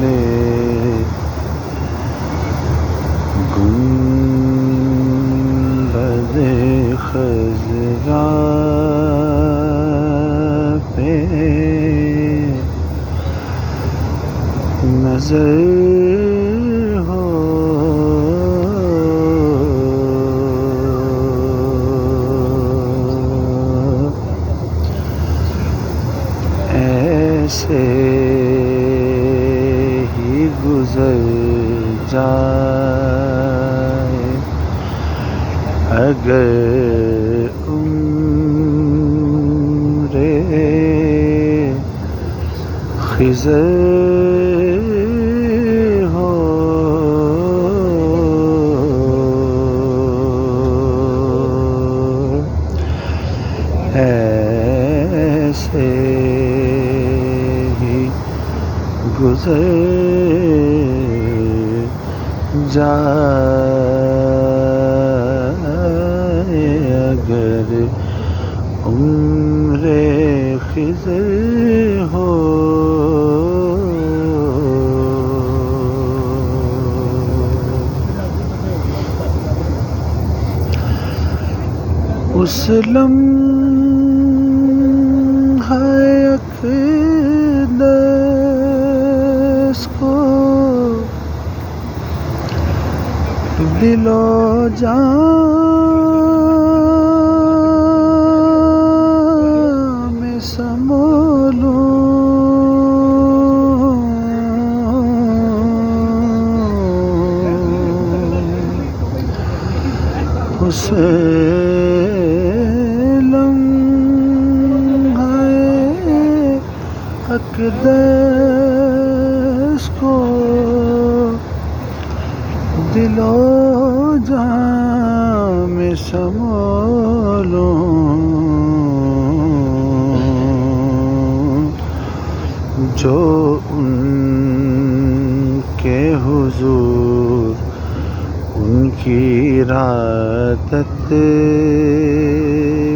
کھلے گنبد خضرا پہ نظر ہو ایسے ہی گزر جائے اگر عمر خضر ہو ایسے ہی گزر جائے اگر عمر خضر ہو اس لمحہ اقدس کو دل و جان میں سمو لوں اس اقدس کو دل و جان میں سمو لوں جو ان کے حضور ان کی ارادت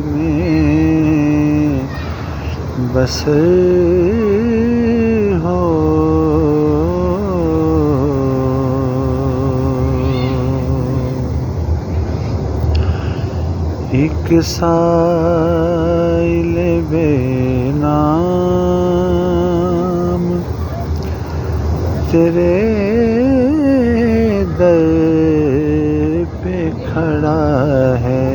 میں بسر ہو ایک سائل بے نام تیرے در پہ کھڑا ہے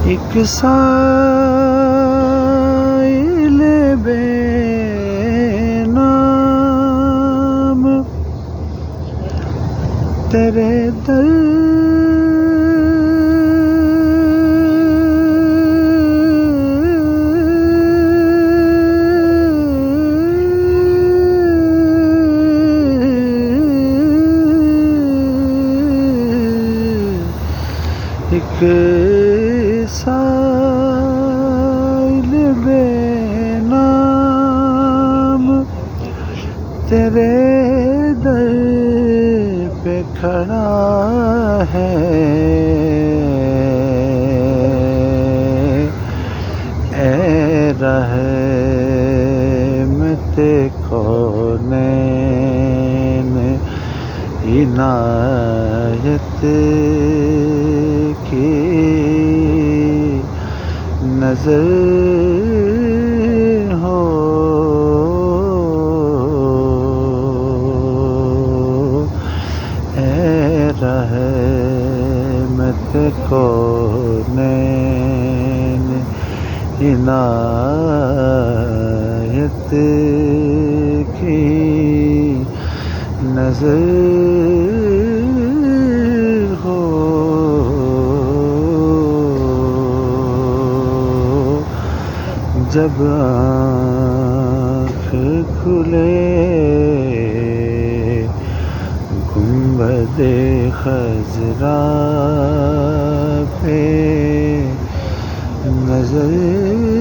ایک سائل بے نام تیرے در ایک سائل بے نام تیرے در پہ کھڑا ہے اے رحمت کونین عنایت کی نظر ہو اے رحمت کونین عنایت کی نظر ہو جب آنکھ کھلے گنبد خضرا پہ نظر